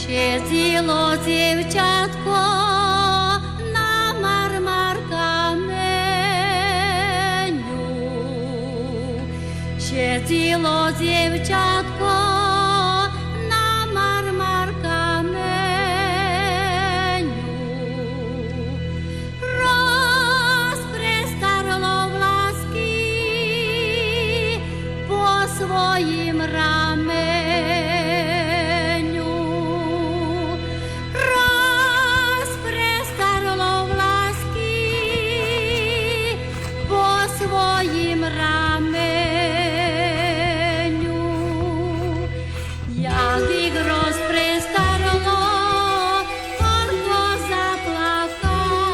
Siedzilo dziewczatko na marmarkamieniu. Siedzilo dziewczatko na marmarkamieniu. Rozprestarlo wlaski po swoim ramieniu. Rozprestarlo wlaski po swoim ramieniu. Jak ich rozprestarlo, horko zaplakało.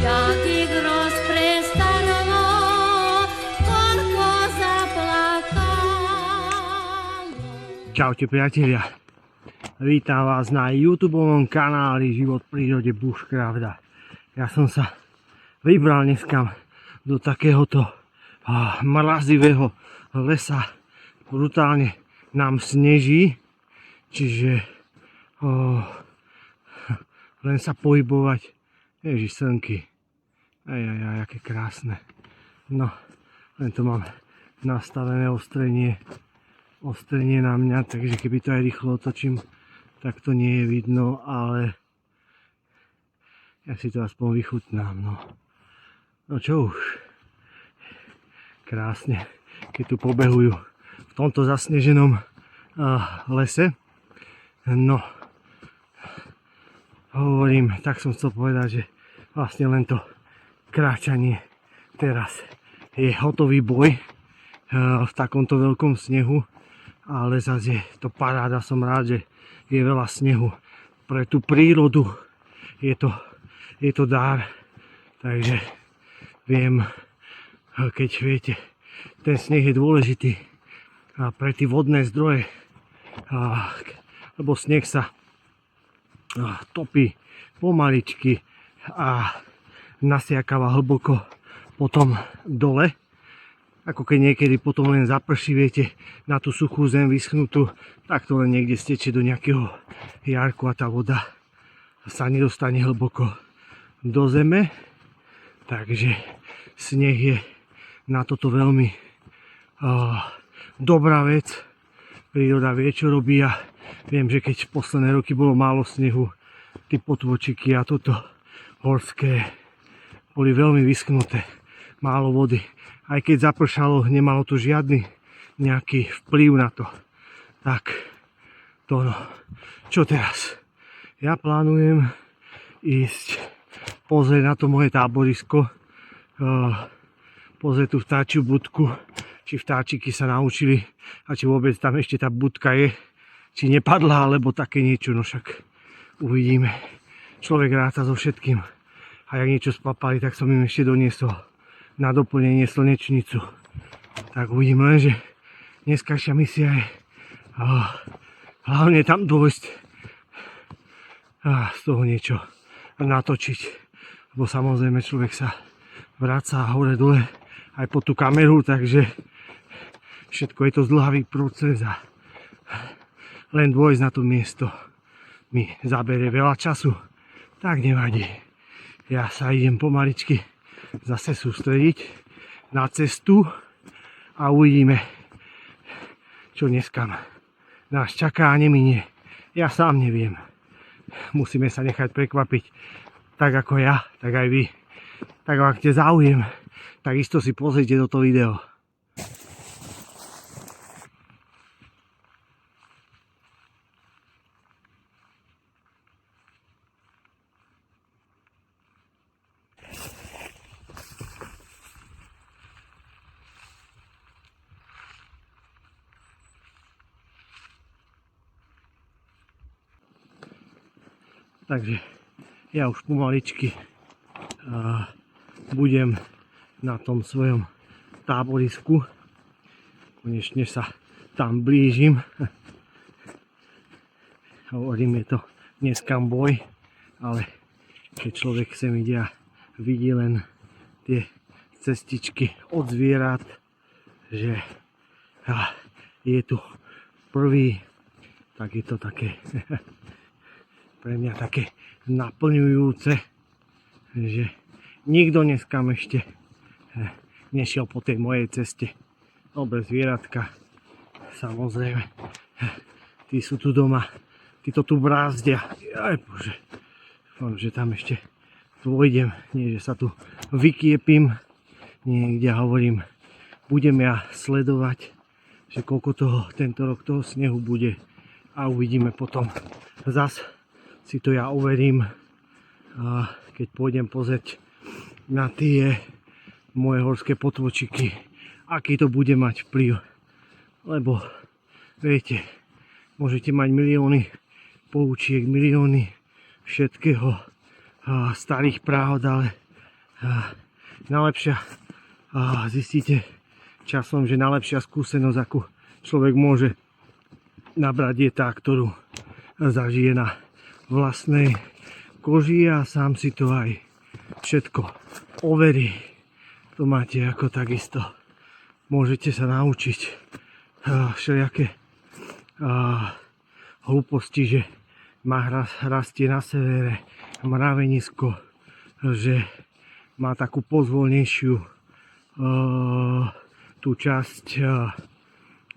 Jak ich rozprestarlo, horko zaplakało. Čaute priatelia, vítam vás na YouTubeovom kanáli Život v prírode Bushcraft. Ja som sa vybral dneska do takéhoto mrazivého lesa. Brutálne nám sneží, čiže len sa pohybovať. Ježi, slnky. Aj, aké krásne. No, len to mám nastavené ostrenie na mňa, takže keby to aj rýchlo otočím, tak to nie je vidno, ale ja si to aspoň vychutnám, no. No čo už, krásne, keď tu pobehujú v tomto zasneženom lese. No, hovorím, tak som chcel povedať, že vlastne len to kráčanie teraz je hotový boj v takomto veľkom snehu, ale zase je to paráda, som rád, že je veľa snehu pre tú prírodu, je to dar, takže viem, keď viete, ten sneh je dôležitý pre tie vodné zdroje, lebo sneh sa topí pomaličky a nasiakáva hlboko potom dole. Ako keď niekedy potom len zaprší, viete, na tú suchú zem vyschnutú, tak to len niekde stečie do nejakého jarku a tá voda sa nedostane hlboko do zeme. Takže sneh je na toto veľmi dobrá vec. Príroda vie, čo robí, a viem, že keď v posledné roky bolo málo snehu, tí potvočiky a toto horské boli veľmi vyschnuté, málo vody. Aj keď zapršalo, nemalo to žiadny nejaký vplyv na to. Tak, to no. Čo teraz? Ja plánujem ísť pozrieť na to moje táborisko, pozrieť tú vtáčiu budku, či vtáčiky sa naučili a či vôbec tam ešte tá budka je, či nepadla, alebo také niečo, no však uvidíme. Človek ráta so všetkým. A jak niečo spapali, tak som im ešte doniesol na doplnenie slnečnicu. Tak uvidím, lenže dneskajšia misia je hlavne tam dôjsť z toho niečo natočiť. Lebo samozrejme človek sa vracia hore dole aj po tú kameru, takže všetko je to zdĺhavý proces a len dôjsť na to miesto mi zabere veľa času. Tak nevadí. Ja sa idem pomaličky zase sústrediť na cestu a uvidíme, čo dneska nás čaká a neminie. Ja sám neviem. Musíme sa nechať prekvapiť, tak ako ja, tak aj vy. Tak ak ste záujem, tak isto si pozrite toto video. Takže ja už pomaličky budem na tom svojom táborisku. Konečne sa tam blížim. Hovorím, je to dneska boj, ale keď človek sem ide a vidí len tie cestičky od zvierat, že je tu prvý, tak je to také pre mňa také naplňujúce, že nikto dneskam ešte nešiel po tej mojej ceste. Dobre, zvieratka, samozrejme, tí sú tu doma, tí to tu brázdia. Aj bože, dúfam, že tam ešte pôjdem, nie že sa tu vykiepím niekde a hovorím, budem ja sledovať, že koľko toho tento rok toho snehu bude a uvidíme potom. Zas si to ja overím, keď pôjdem pozrieť na tie moje horské potvočiky, aký to bude mať vplyv. Lebo viete, môžete mať milióny poučiek, milióny všetkého, starých práv, ale najlepšia, zistíte časom, že najlepšia skúsenosť, akú človek môže nabrať, je tá, ktorú zažije na vlastnej koži a sám si to aj všetko overí. To máte ako takisto. Môžete sa naučiť všelijaké hlúposti, že rastie na severe mravenisko, že má takú pozvolnejšiu tú časť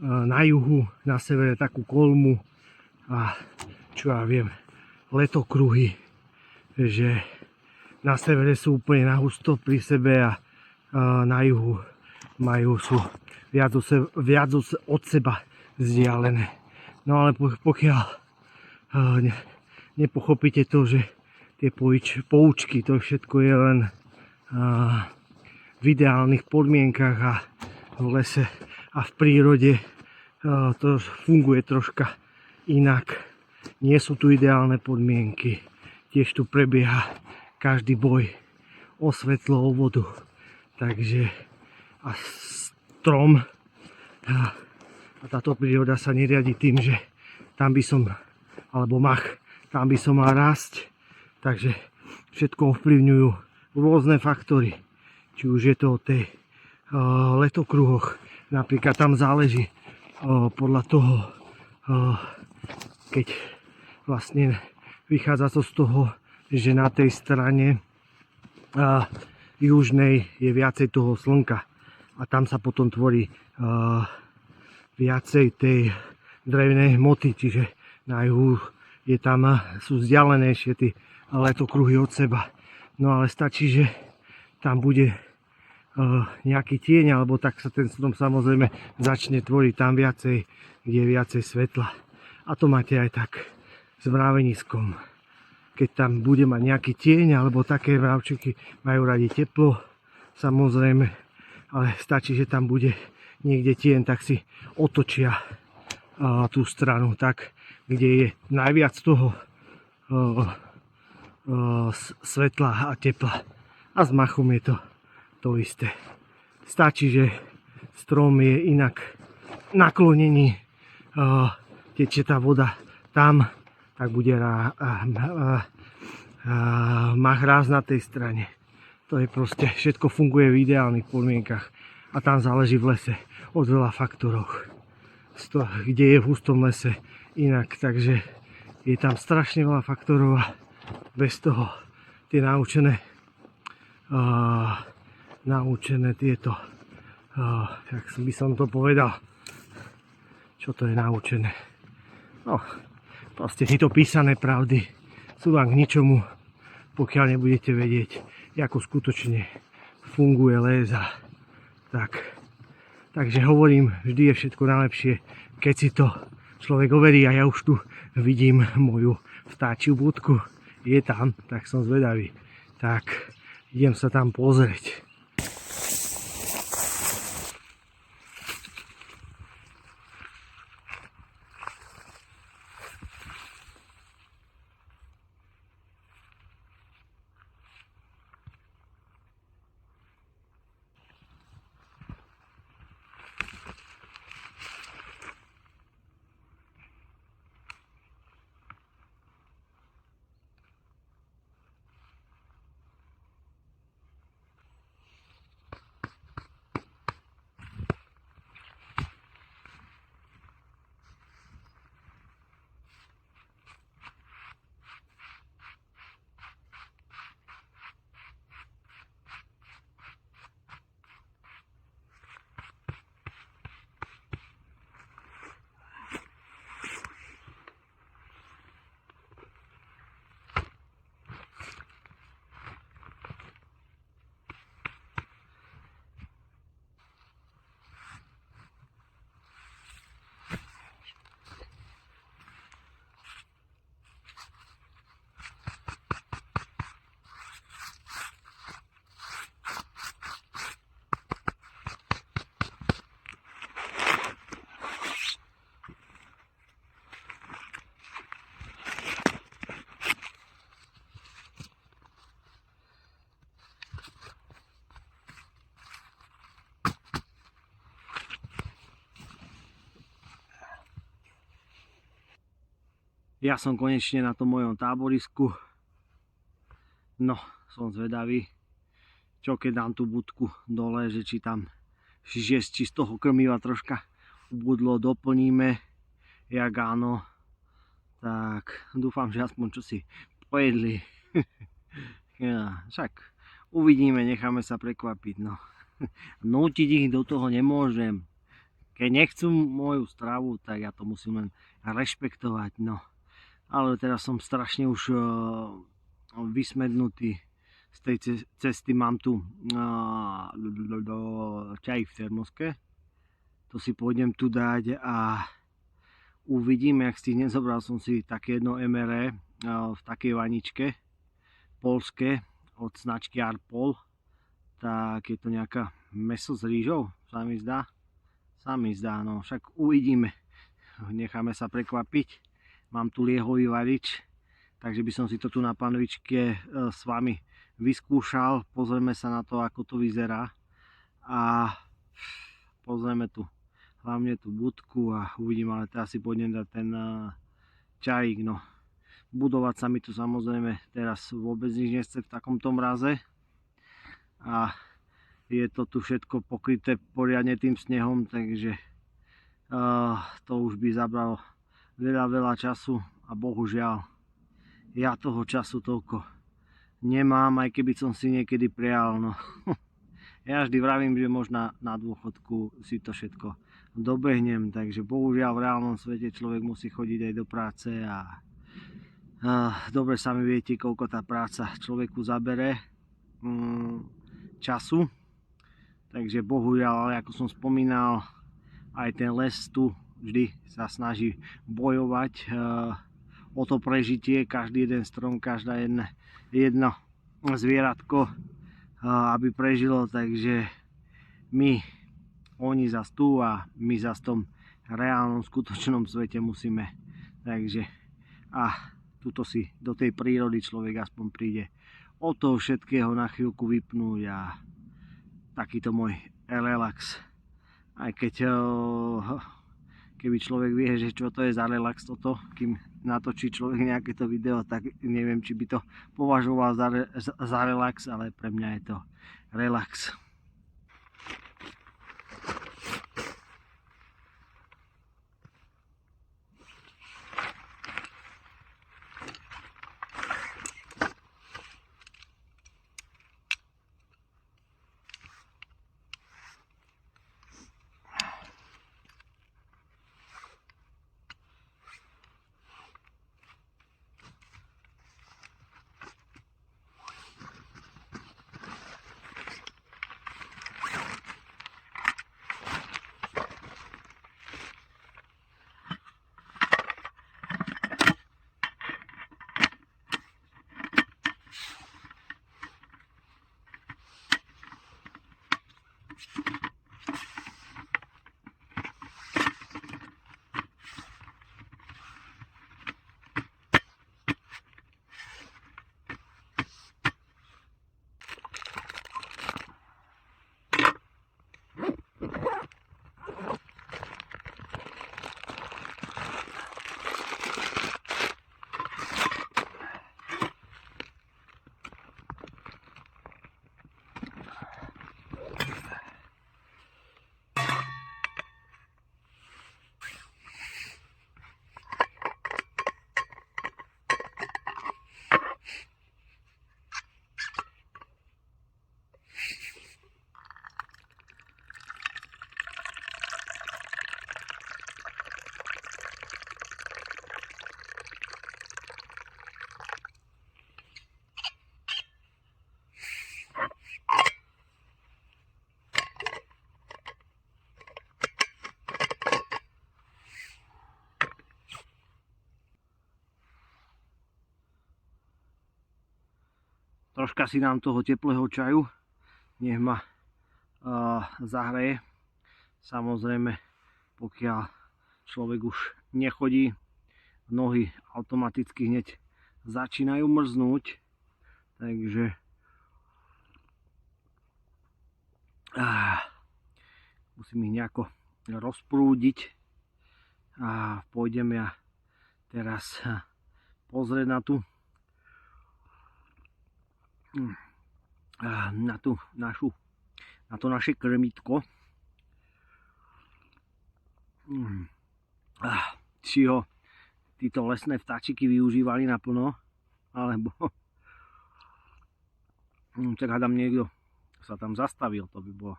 na juhu, na severe takú kolmu a čo ja viem, letokruhy, že na severe sú úplne nahusto pri sebe a na juhu sú viac od seba vzdialené. No ale pokiaľ nepochopíte to, že tie poučky, to všetko je len v ideálnych podmienkach a v lese a v prírode to funguje troška inak. Nie sú tu ideálne podmienky. Tiež tu prebieha každý boj o svetlo, o vodu. Takže a strom a táto príroda sa neriadi tým, že tam by som, alebo mach, tam by som mal rásť. Takže všetko ovplyvňujú rôzne faktory. Či už je to o tej letokruhoch, napríklad tam záleží podľa toho, keď vlastne vychádza to z toho, že na tej strane južnej je viacej toho slnka a tam sa potom tvorí viacej tej drevenej hmoty, čiže na juhu sú vzdialenejšie tie letokruhy od seba. No ale stačí, že tam bude nejaký tieň, alebo tak sa ten strom samozrejme začne tvoriť tam viacej, kde je viacej svetla. A to máte aj tak s mraveniskom. Keď tam bude mať nejaký tieň, alebo také mravčeky majú radi teplo, samozrejme, ale stačí, že tam bude niekde tieň, tak si otočia tú stranu tak, kde je najviac toho svetla a tepla. A s machom je to isté. Stačí, že strom je inak naklonený, tečie tá voda tam, tak bude mach rásť na tej strane. To je proste, všetko funguje v ideálnych podmienkach a tam záleží v lese od veľa faktorov. Kde je v hustom lese inak, takže je tam strašne veľa faktorov a bez toho tie naučené tieto, jak by som to povedal, čo to je naučené. No, proste tieto písané pravdy sú vám k ničomu, pokiaľ nebudete vedieť, ako skutočne funguje les a tak. Takže hovorím, vždy je všetko najlepšie, keď si to človek overí a ja už tu vidím moju vtáčiu budku. Je tam, tak som zvedavý. Tak idem sa tam pozrieť. Ja som konečne na tom mojom táborisku. No, som zvedavý, čo keď dám tú budku dole, že či tam či z toho krmiva troška ubudlo, doplníme. Jak áno, tak dúfam, že aspoň čo si pojedli. Ja, však uvidíme, necháme sa prekvapiť. No. Nútiť ich do toho nemôžem. Keď nechcú moju stravu, tak ja to musím len rešpektovať. No. Ale teraz som strašne už vysmednutý z tej cesty. Mám tu čaj v termoske. To si pôjdem tu dať a uvidím, jak si nezobral som si také jedno MRE v takej vaničke polské od značky Arpol. Tak je to nejaká mäso s rýžou, sa mi zdá. No však uvidíme. Necháme sa prekvapiť. Mám tu liehový varič, takže by som si to tu na panvičke s vami vyskúšal. Pozrieme sa na to, ako to vyzerá. A pozrieme tu hlavne tú budku a uvidím, ale teraz si pôjdem dať ten čajík. No. Budovať sa mi tu samozrejme teraz vôbec nič nechce v takomto mraze. A je to tu všetko pokryté poriadne tým snehom, takže to už by zabralo veľa času a bohužiaľ ja toho času toľko nemám, aj keby som si niekedy prijal. No. Ja vždy vravím, že možno na dôchodku si to všetko dobehnem, takže bohužiaľ v reálnom svete človek musí chodiť aj do práce a dobre sami viete, koľko tá práca človeku zabere času. Takže bohužiaľ, ale ako som spomínal, aj ten les tu vždy sa snaží bojovať o to prežitie, každý jeden strom, každá jedno zvieratko, aby prežilo, takže oni zas tu a my zas v tom reálnom, skutočnom svete musíme, takže tuto si do tej prírody človek aspoň príde od toho všetkého na chvíľku vypnúť a takýto môj relax, aj keď keby človek vie, že čo to je za relax toto, kým natočí človek nejaké to video, tak neviem, či by to považoval za relax, ale pre mňa je to relax. Troška si dám toho teplého čaju, nech ma zahreje. Samozrejme, pokiaľ človek už nechodí, nohy automaticky hneď začínajú mrznúť, takže musím ich nejako rozprúdiť a pôjdem ja teraz pozrieť na to naše krmítko. Či ho títo lesné vtáčiky využívali naplno, alebo tak hádam niekto sa tam zastavil, to by bolo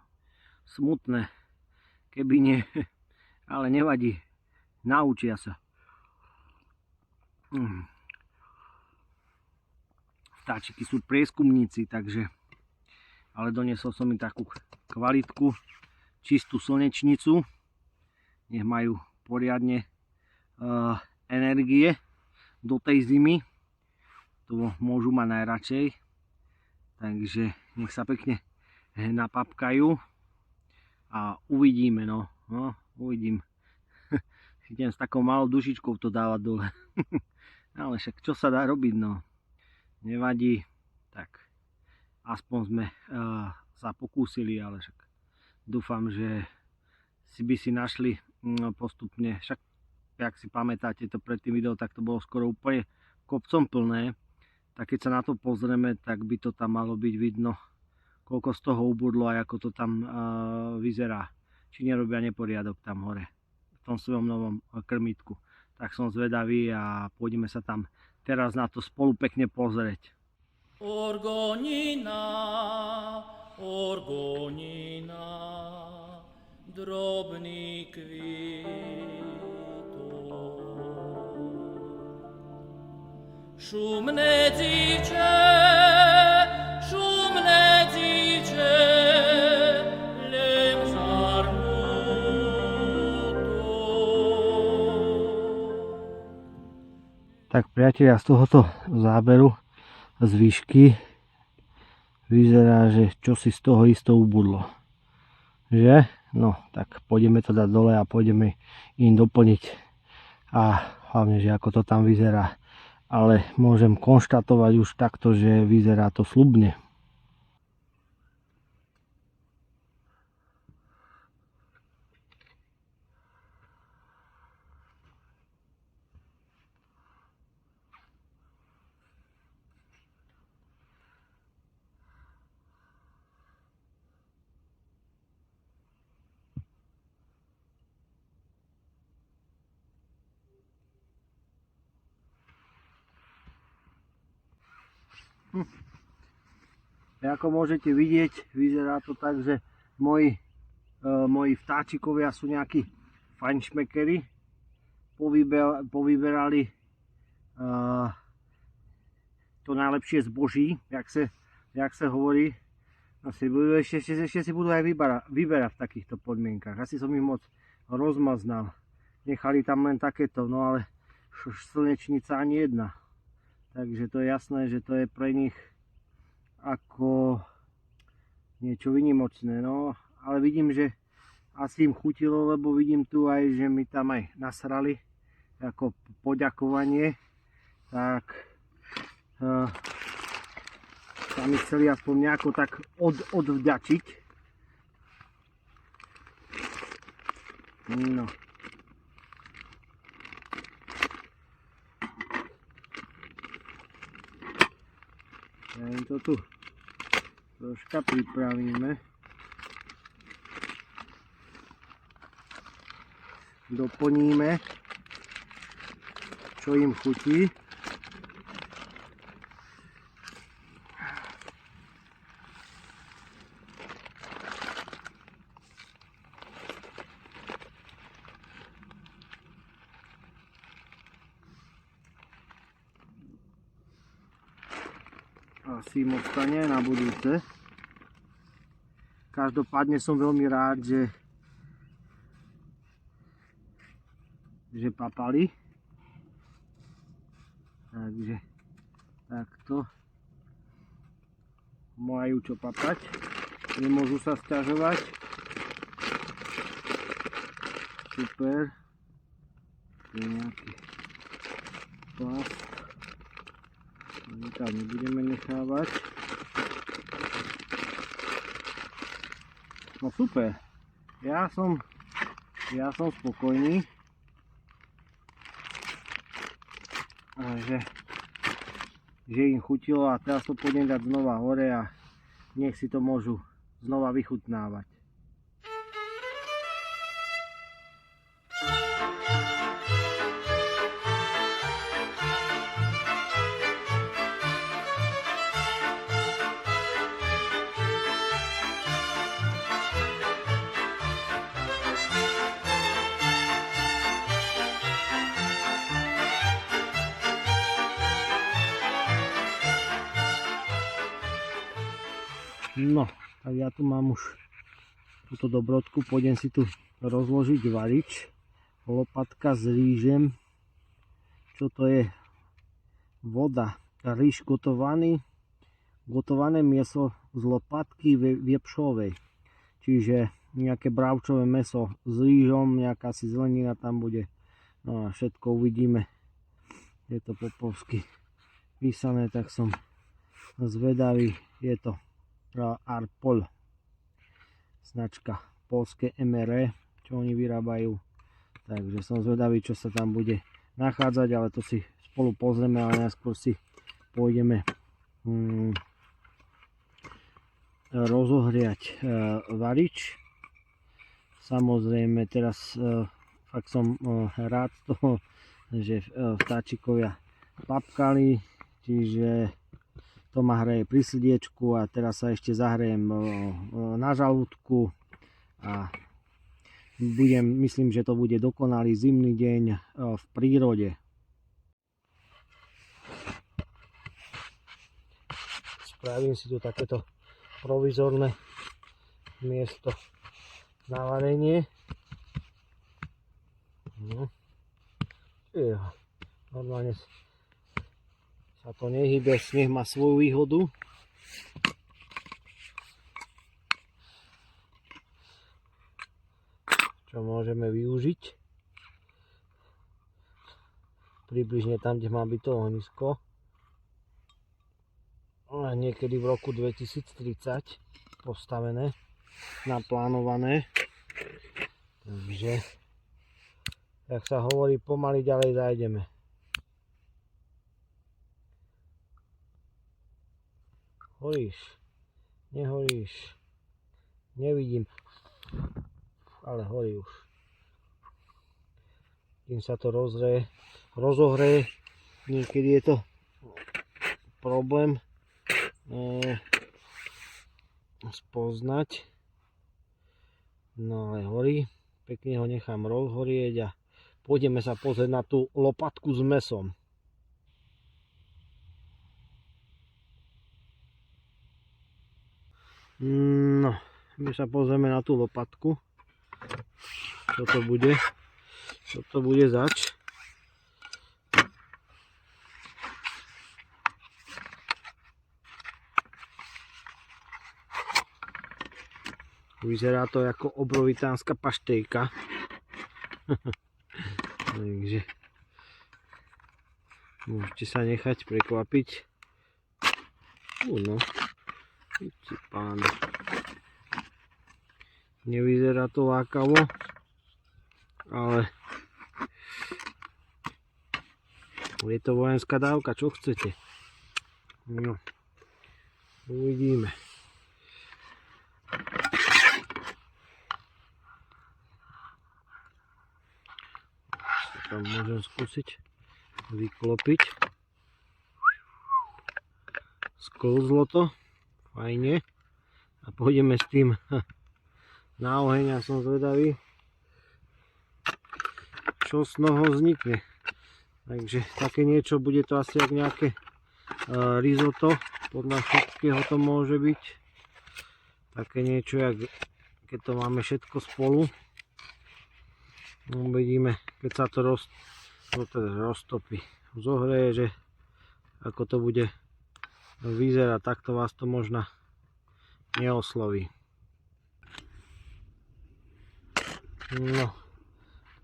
smutné, keby nie, ale nevadí, naučia sa. Vtáčiky sú prieskumníci, takže, ale doniesol som im takú kvalitku, čistú slnečnicu, nech majú poriadne energie do tej zimy, to môžu mať najradšej, takže nech sa pekne napapkajú a uvidíme, no uvidím. Idem s takou malou dušičkou to dávať dole. Ale však čo sa dá robiť, no nevadí, tak aspoň sme sa pokúsili, ale však dúfam, že by si našli postupne, však ak si pamätáte to pred tým videom, tak to bolo skoro úplne kopcom plné, tak keď sa na to pozrieme, tak by to tam malo byť vidno, koľko z toho ubudlo a ako to tam vyzerá, či nerobia neporiadok tam hore v tom svojom novom krmítku. Tak som zvedavý a pôjdeme sa tam teraz na to spolu pekne pozrieť. Orgonina, orgonina, drobný kvítok. Szumne dzicze, lem zarmuto. Tak priatelia, z tohoto záberu z výšky vyzerá, že čosi z toho isto ubudlo. Že? No, tak pôjdeme to dať dole a pôjdeme im doplniť. A hlavne, že ako to tam vyzerá. Ale môžem konštatovať už takto, že vyzerá to sľubne. Ako môžete vidieť, vyzerá to tak, že moji vtáčikovia sú nejakí fajnšmekery. Povyberali to najlepšie zboží, jak sa hovorí. Ešte si budú aj vyberať v takýchto podmienkach. Asi som ich moc rozmaznal. Nechali tam len takéto, no ale slnečnica ani jedna. Takže to je jasné, že to je pre nich ako niečo vynimočné, no, ale vidím, že asi im chutilo, lebo vidím tu aj, že mi tam aj nasrali ako poďakovanie, tak sa mi chceli aspoň nejako tak odvďačiť. No. To tu troška pripravíme. Doplníme, čo im chutí. Asi im ostane na budúce. Každopádne som veľmi rád, že papali. Takže takto majú čo papať. Nemôžu sa sťažovať. Super. Tu je nejaký plast. Tam nebudeme nechávať. No super. Ja som spokojný. Takže že im chutilo a teraz to pôjdem dať znova hore a nech si to môžu znova vychutnávať. No, tak ja tu mám už túto dobrodku, pôjdem si tu rozložiť varič, lopatka s rýžem. Čo to je? Voda, rýž gotovaný, gotované mäso z lopatky viepšovej, čiže nejaké bravčové mäso s rýžom, nejaká si zelenina tam bude, no a všetko uvidíme. Je to po polsky písané, tak som zvedavý. Je to Arpol, značka polské MRE, čo oni vyrábajú, takže som zvedavý, čo sa tam bude nachádzať, ale to si spolu pozrieme, ale najskôr si pôjdeme rozohriať varič. Samozrejme teraz fakt som rád z toho, že vtáčikovia papkali, čiže to ma hreje pri srdiečku a teraz sa ešte zahrejem na žalúdku a myslím, že to bude dokonalý zimný deň v prírode. Spravím si tu takéto provizorné miesto na varenie. Normálne sa to nehybe, sneh má svoju výhodu. Čo môžeme využiť. Približne tam, kde má byť to ohnisko. Niekedy v roku 2030 postavené, naplánované. Takže, jak sa hovorí, pomaly ďalej zajdeme. Horíš, nehoríš, nevidím, ale horí už. Kým sa to rozohreje, niekedy je to problém spoznať. No ale horí, pekne ho nechám rozhorieť a pôjdeme sa pozrieť na tú lopatku s mäsom. No, my sa pozrieme na tú lopatku. Čo to bude? Čo to bude zač? Vyzerá to ako obrovitánska paštejka. Takže môžete sa nechať prekvapiť. No. Páne. Nevyzerá to lákavo, ale je to vojenská dávka, čo chcete. No, uvidíme. Tam môžem skúsiť vyklopiť. Sklzlo to. Fajne. A pôjdeme s tým na oheň a som zvedavý, čo z toho vznikne. Takže také niečo, bude to asi jak nejaké risotto, podľa všetkého to môže byť. Také niečo, jak keď to máme všetko spolu. Uvidíme, keď sa to roztopí, zohreje, že ako to bude vyzerá, takto vás to možno neosloví. No,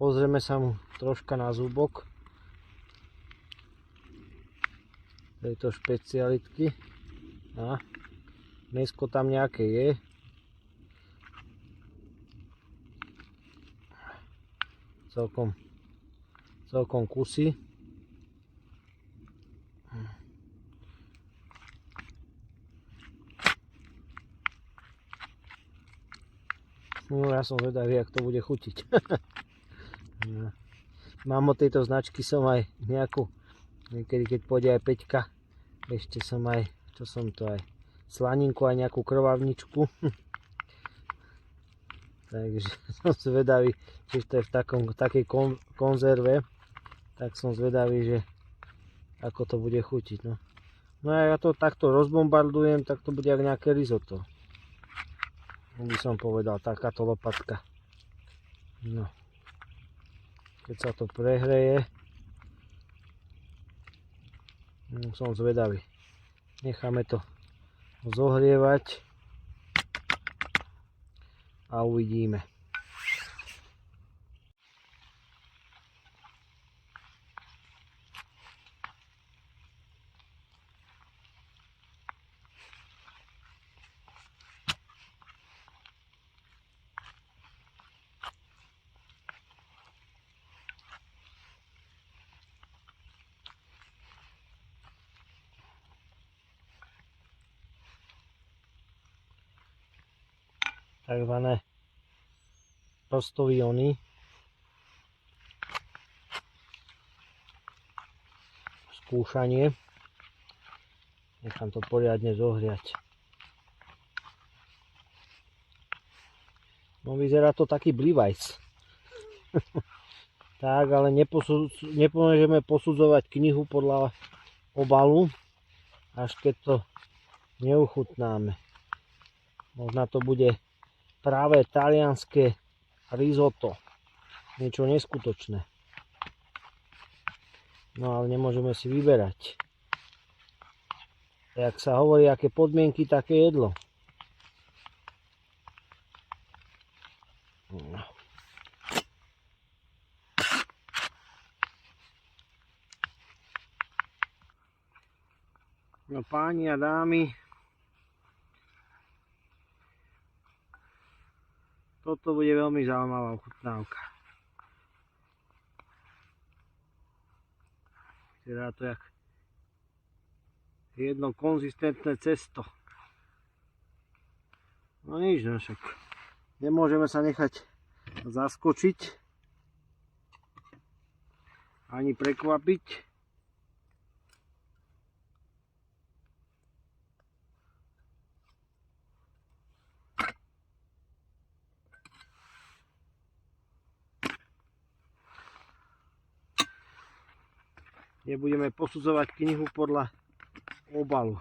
pozrieme sa mu troška na zúbok tejto špecialitky. A mäsko tam nejaké je. Celkom kusy. No ja som zvedavý, jak to bude chutiť. No. Mám od tejto značky som aj nejakú, niekedy keď pôjde aj Peťka, ešte som aj, čo som to aj, slaninku aj nejakú krvavničku. Takže som zvedavý, čiže to je v takej konzerve, tak som zvedavý, že ako to bude chutiť. No a ja to takto rozbombardujem, tak to bude jak nejaké risotto. By som povedal, takáto lopatka. No. Keď sa to prehreje, som zvedavý. Necháme to zohrievať a uvidíme. Takzvané prostoviony. Skúšanie. Nechám to poriadne zohriať. No vyzerá to taký blivajc. Tak, ale nepomôžeme posudzovať knihu podľa obalu, až keď to neuchutnáme. Možno to bude práve talianské risotto. Niečo neskutočné. No ale nemôžeme si vyberať. Jak sa hovorí, aké podmienky, také jedlo. No páni a dámy, toto bude veľmi zaujímavá ochutnávka. Vyzerá to jak jedno konzistentné cesto. No nič, no však nemôžeme sa nechať zaskočiť ani prekvapiť. Nebudeme posudzovať knihu podľa obalu.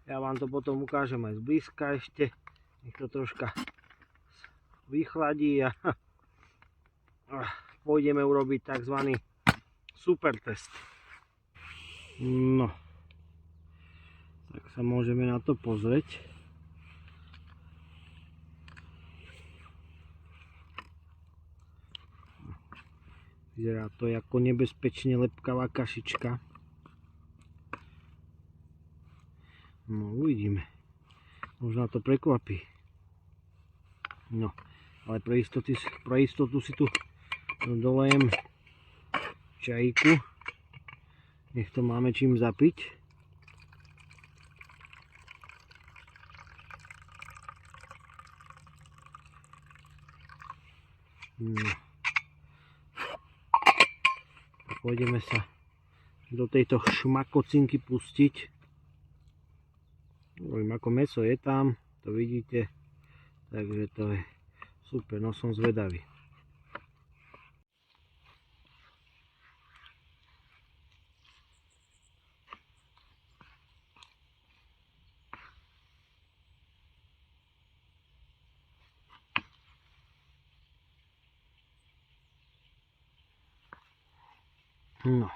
Ja vám to potom ukážem aj zblízka ešte. Nech to troška vychladí a pôjdeme urobiť tzv. Super test. No. Tak sa môžeme na to pozrieť. Vyzerá to ako nebezpečne lepkavá kašička. No uvidíme. Možno to prekvapí. No, ale pre istotu si tu dolejem čajku. Nech to máme čím zapiť. No. Pôjdeme sa do tejto šmakocinky pustiť. Hovorím, ako mäso je tam, to vidíte, takže to je super, no som zvedavý. No.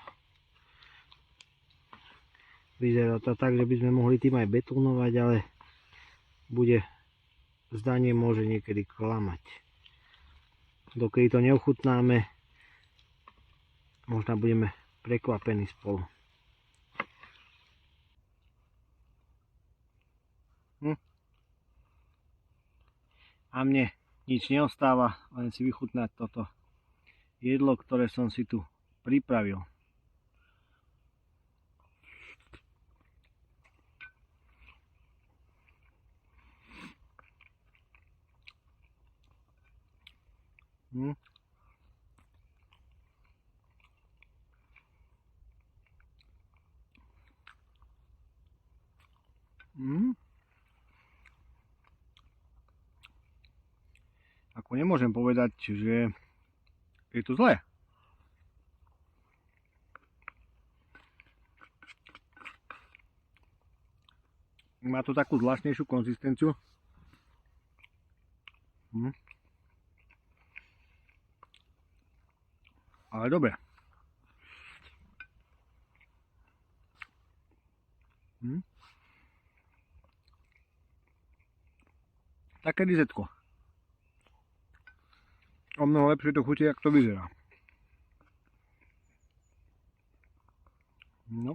Vyzerá to tak, že by sme mohli tým aj betónovať, ale zdanie môže niekedy klamať. Dokedy to neochutnáme, možno budeme prekvapení spolu. A mne nič neostáva, len si vychutnať toto jedlo, ktoré som si tu pripravil. Hm. Ako nemôžem povedať, že je to zlé. Má to takú zvláštnejšiu konzistenciu. Ale dobre. Také rizetko. O mnoho lepšie to chutí, jak to vyzerá. No.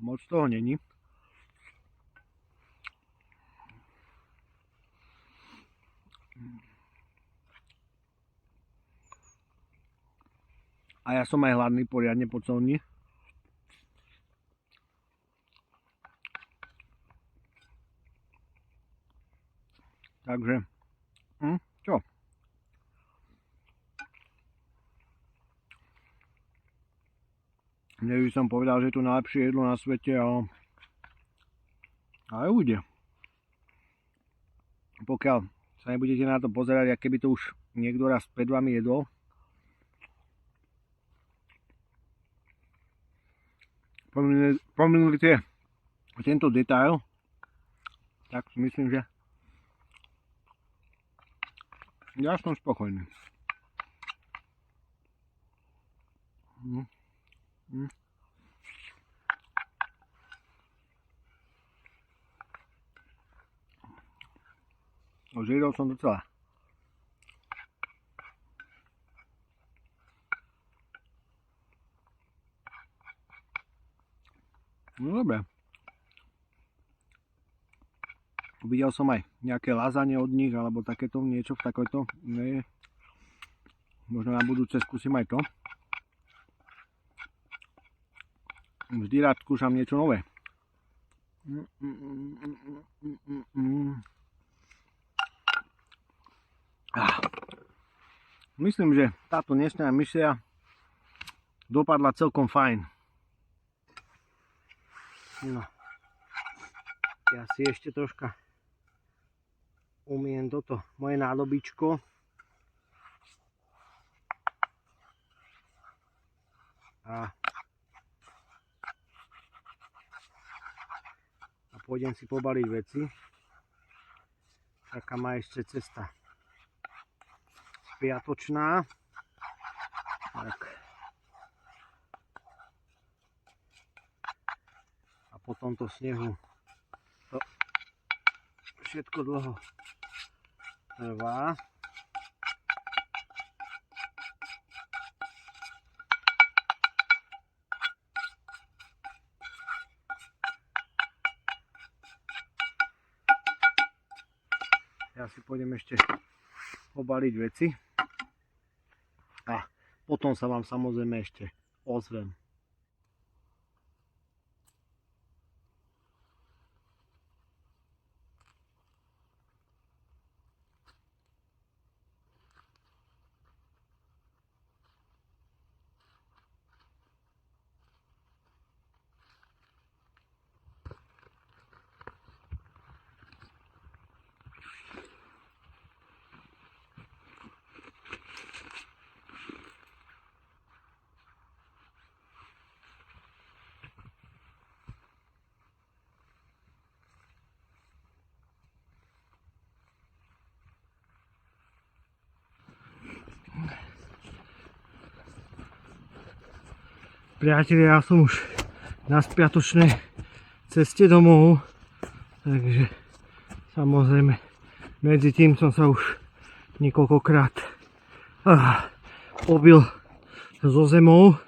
Moc toho není. A ja som aj hladný poriadne po celom dni. Takže, čo? Neviem, by som povedal, že je to najlepšie jedlo na svete, ale ujde. Pokiaľ sa nebudete na to pozerať, aké by to už niekto raz pred vami jedol, pomýlite tento detail, tak si myslím, že ja som spokojný. Zjedol som docela. No dobre. Videl som aj nejaké lazáne od nich, alebo takéto niečo v takéto. Nie. Možno na budúce skúsim aj to. Vždy rád skúšam niečo nové. Myslím, že táto dnešná misia dopadla celkom fajn. No. Ja si ešte troška umiem toto moje nádobičko. A pôjdem si pobaliť veci. Taká má ešte cesta spiatočná. Tak. A po tomto snehu to všetko dlho trvá. Ja si pôjdem ešte pobaliť veci a potom sa vám samozrejme ešte ozvem. Priatelia, ja som už na spiatočnej ceste domov, takže samozrejme medzi tým som sa už niekoľkokrát pobil so zemou,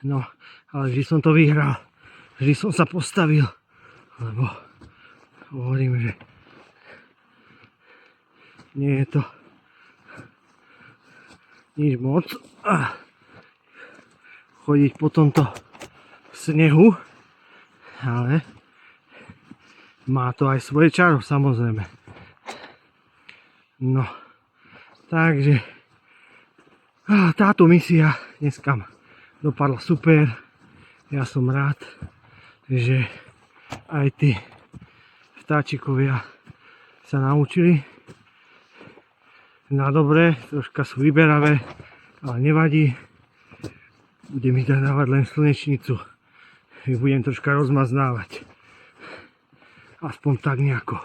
no ale vždy som to vyhral, vždy som sa postavil, lebo hovorím, že nie je to nič moc chodiť po tomto snehu ale má to aj svoje čaro, samozrejme. No, takže táto misia dneska dopadla super. Ja som rád, že aj tí vtáčikovia sa naučili na dobre, troška sú vyberavé, ale nevadí. Budem ich dávať len slnečnicu. Ich budem troška rozmaznávať. Aspoň tak nejako.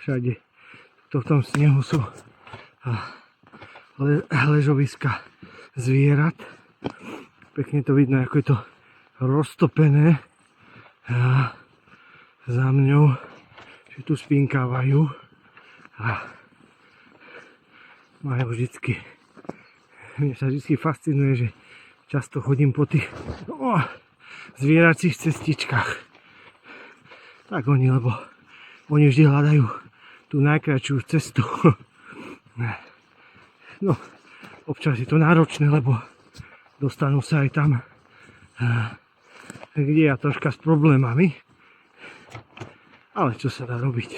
Všade v tom snehu sú ležoviska zvierat. Pekne to vidno, ako je to roztopené. A za mňou, že tu spinkávajú a majú vždycky. Mne sa vždycky fascinuje, že často chodím po tých zvieracích cestičkách. Tak oni, lebo oni vždy hľadajú tú najkračšiu cestu. No, občas je to náročné, lebo dostanú sa aj tam, kde ja troška s problémami. Ale čo sa dá robiť?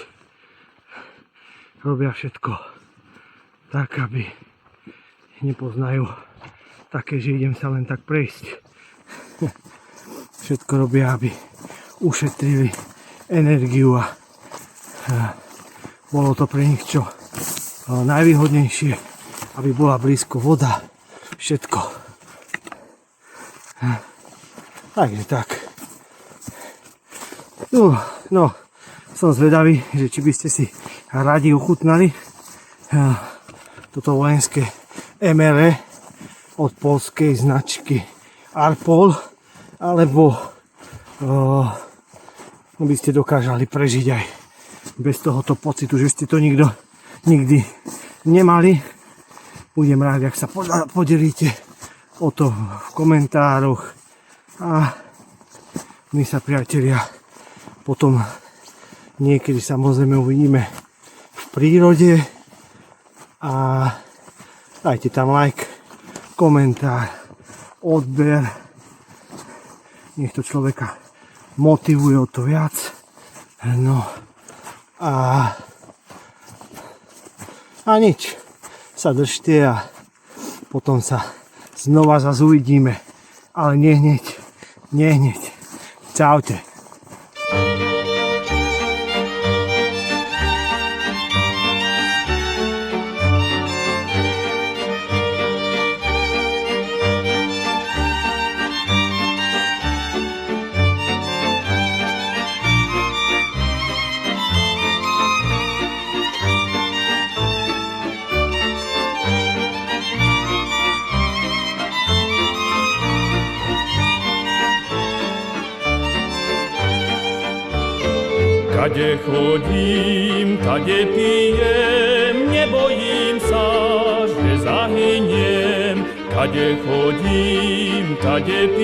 Robia všetko tak, aby nepoznajú také, že idem sa len tak prejsť. Všetko robia, aby ušetrili energiu a bolo to pre nich čo najvýhodnejšie, aby bola blízko voda, všetko. Takže tak. No, som zvedavý, že či by ste si radi ochutnali toto vojenské MRE od poľskej značky Arpol, alebo by ste dokázali prežiť aj bez tohoto pocitu, že ste to nikdy nemali. Budem rád, ak sa podelíte o to v komentároch a my sa, priatelia, potom niekedy samozrejme uvidíme v prírode a dajte tam like, komentár, odber, nech to človeka motivuje o to viac. No a nič, sa držte a potom sa znova zase uvidíme, ale nie hneď. Čaute. Kade chodím, tade pijem, nebojím sa, že zahyniem. Kade chodím, tade pijem.